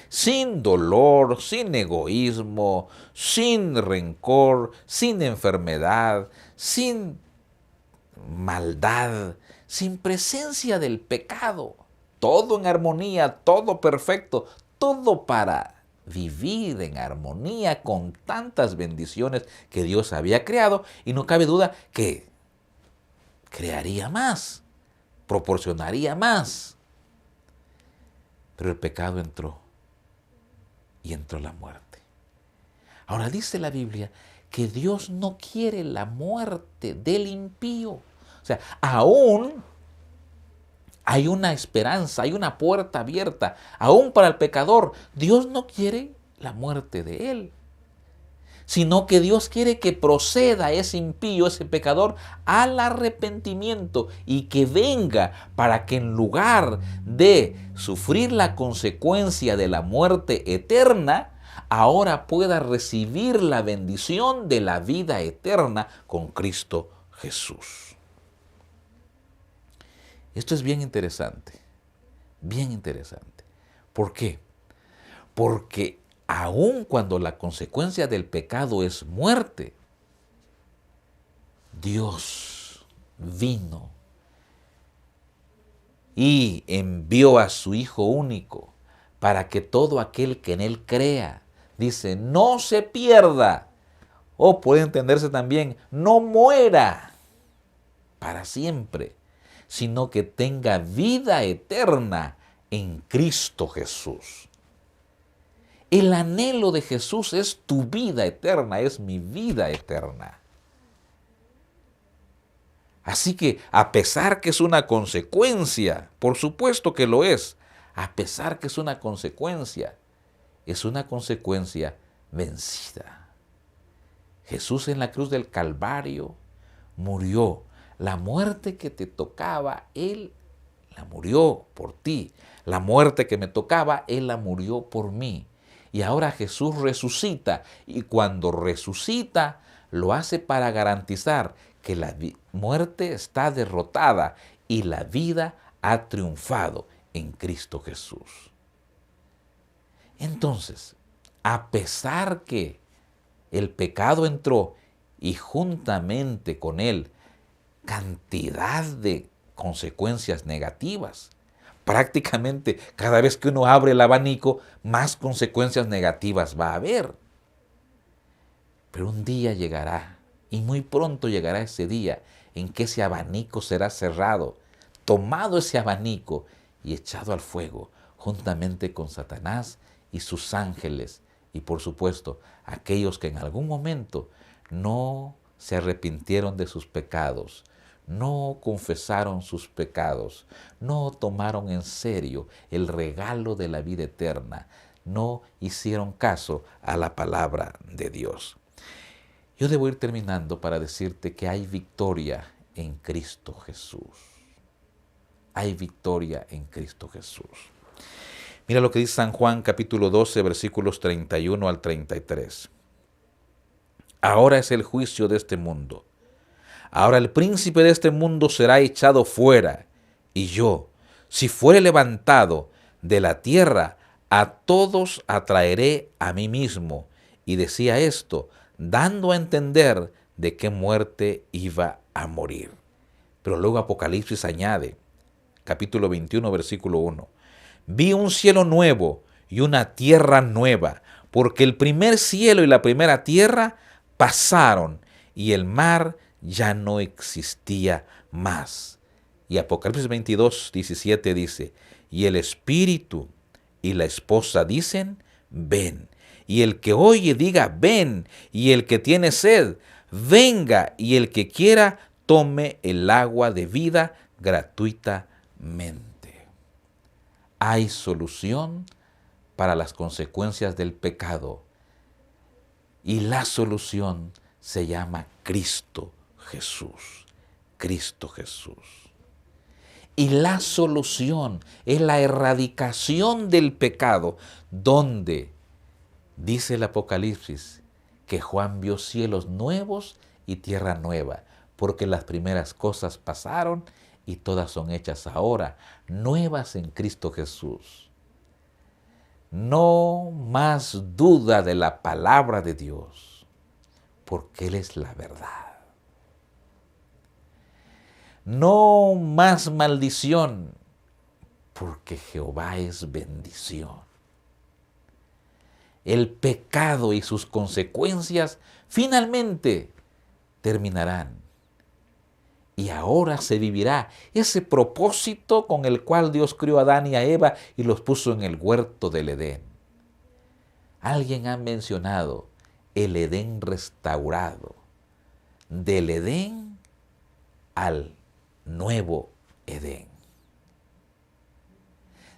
[SPEAKER 6] Sin dolor, sin egoísmo, sin rencor, sin enfermedad, sin maldad, sin presencia del pecado. Todo en armonía, todo perfecto, todo para vivir en armonía con tantas bendiciones que Dios había creado, y no cabe duda que crearía más, proporcionaría más. Pero el pecado entró y entró la muerte. Ahora dice la Biblia que Dios no quiere la muerte del impío. O sea, aún hay una esperanza, hay una puerta abierta, aún para el pecador. Dios no quiere la muerte de él, sino que Dios quiere que proceda ese impío, ese pecador, al arrepentimiento y que venga para que en lugar de sufrir la consecuencia de la muerte eterna, ahora pueda recibir la bendición de la vida eterna con Cristo Jesús. Esto es bien interesante, bien interesante. ¿Por qué? Porque aun cuando la consecuencia del pecado es muerte, Dios vino y envió a su Hijo único para que todo aquel que en Él crea, dice, no se pierda, o puede entenderse también, no muera para siempre, sino que tenga vida eterna en Cristo Jesús. El anhelo de Jesús es tu vida eterna, es mi vida eterna. Así que a pesar que es una consecuencia, por supuesto que lo es, a pesar que es una consecuencia vencida. Jesús en la cruz del Calvario murió. La muerte que te tocaba, Él la murió por ti. La muerte que me tocaba, Él la murió por mí. Y ahora Jesús resucita. Y cuando resucita, lo hace para garantizar que la muerte está derrotada y la vida ha triunfado en Cristo Jesús. Entonces, a pesar que el pecado entró y juntamente con él cantidad de consecuencias negativas. Prácticamente cada vez que uno abre el abanico, más consecuencias negativas va a haber. Pero un día llegará, y muy pronto llegará ese día, en que ese abanico será cerrado, tomado ese abanico y echado al fuego, juntamente con Satanás y sus ángeles, y por supuesto, aquellos que en algún momento no se arrepintieron de sus pecados, no confesaron sus pecados, no tomaron en serio el regalo de la vida eterna, no hicieron caso a la palabra de Dios. Yo debo ir terminando para decirte que hay victoria en Cristo Jesús. Hay victoria en Cristo Jesús. Mira lo que dice San Juan capítulo 12, versículos 31 al 33. Ahora es el juicio de este mundo. Ahora el príncipe de este mundo será echado fuera, y yo, si fuere levantado de la tierra, a todos atraeré a mí mismo. Y decía esto, dando a entender de qué muerte iba a morir. Pero luego Apocalipsis añade, capítulo 21, versículo 1. Vi un cielo nuevo y una tierra nueva, porque el primer cielo y la primera tierra pasaron, y el mar ya no existía más. Y Apocalipsis 22, 17 dice, y el Espíritu y la esposa dicen, ven. Y el que oye diga, ven. Y el que tiene sed, venga. Y el que quiera, tome el agua de vida gratuitamente. Hay solución para las consecuencias del pecado. Y la solución se llama Cristo Jesús. Cristo Jesús. Y la solución es la erradicación del pecado, donde dice el Apocalipsis que Juan vio cielos nuevos y tierra nueva, porque las primeras cosas pasaron y todas son hechas ahora, nuevas en Cristo Jesús. No más duda de la palabra de Dios, porque Él es la verdad. No más maldición, porque Jehová es bendición. El pecado y sus consecuencias finalmente terminarán. Y ahora se vivirá ese propósito con el cual Dios crió a Adán y a Eva y los puso en el huerto del Edén. Alguien ha mencionado el Edén restaurado, del Edén al nuevo Edén.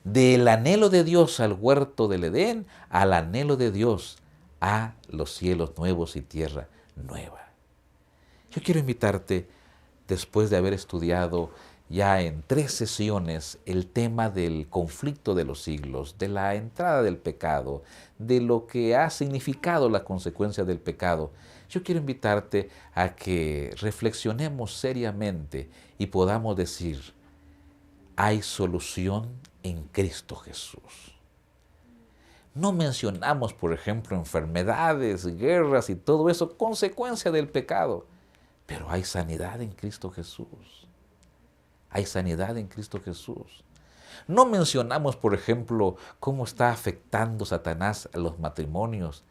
[SPEAKER 6] Del anhelo de Dios al huerto del Edén, al anhelo de Dios a los cielos nuevos y tierra nueva. Yo quiero invitarte, después de haber estudiado ya en 3 sesiones el tema del conflicto de los siglos, de la entrada del pecado, de lo que ha significado la consecuencia del pecado, yo quiero invitarte a que reflexionemos seriamente y podamos decir, hay solución en Cristo Jesús. No mencionamos, por ejemplo, enfermedades, guerras y todo eso, consecuencia del pecado. Pero hay sanidad en Cristo Jesús. Hay sanidad en Cristo Jesús. No mencionamos, por ejemplo, cómo está afectando Satanás a los matrimonios,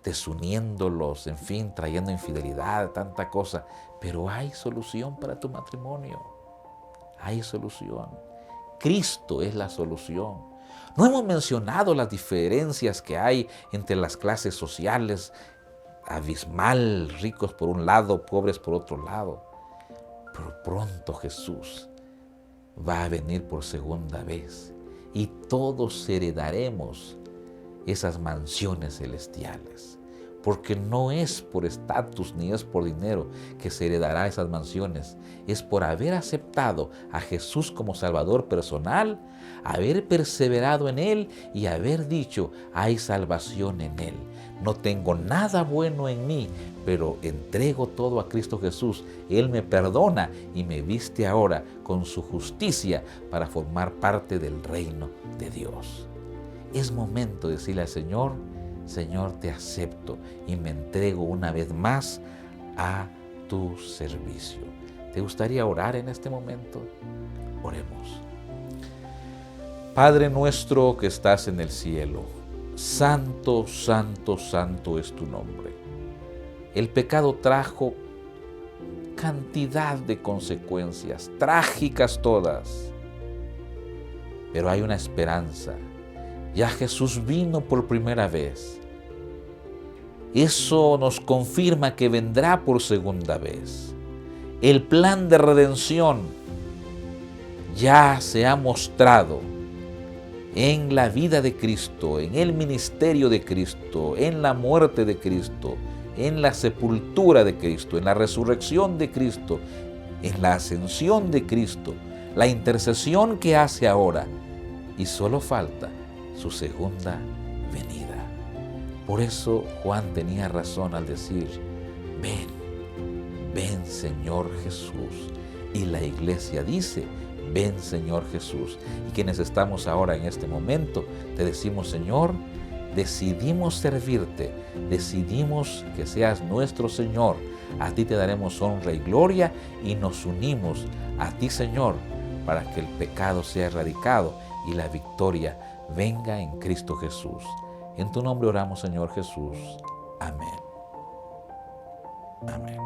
[SPEAKER 6] desuniéndolos, en fin, trayendo infidelidad, tanta cosa. Pero hay solución para tu matrimonio. Hay solución. Cristo es la solución. No hemos mencionado las diferencias que hay entre las clases sociales, abismal, ricos por un lado, pobres por otro lado. Pero pronto Jesús va a venir por segunda vez y todos heredaremos esas mansiones celestiales. Porque no es por estatus ni es por dinero que se heredará esas mansiones. Es por haber aceptado a Jesús como Salvador personal, haber perseverado en Él y haber dicho, hay salvación en Él. No tengo nada bueno en mí, pero entrego todo a Cristo Jesús. Él me perdona y me viste ahora con su justicia para formar parte del reino de Dios. Es momento de decirle al Señor, Señor, te acepto y me entrego una vez más a tu servicio. ¿Te gustaría orar en este momento? Oremos. Padre nuestro que estás en el cielo, santo, santo, santo es tu nombre. El pecado trajo cantidad de consecuencias, trágicas todas. Pero hay una esperanza. Ya Jesús vino por primera vez. Eso nos confirma que vendrá por segunda vez. El plan de redención ya se ha mostrado en la vida de Cristo, en el ministerio de Cristo, en la muerte de Cristo, en la sepultura de Cristo, en la resurrección de Cristo, en la ascensión de Cristo, la intercesión que hace ahora, y solo falta su segunda venida. Por eso Juan tenía razón al decir, ven, ven Señor Jesús. Y la iglesia dice, ven Señor Jesús. Y quienes estamos ahora en este momento, te decimos, Señor, decidimos servirte, decidimos que seas nuestro Señor. A ti te daremos honra y gloria y nos unimos a ti, Señor, para que el pecado sea erradicado y la victoria venga en Cristo Jesús. En tu nombre oramos, Señor Jesús. Amén. Amén.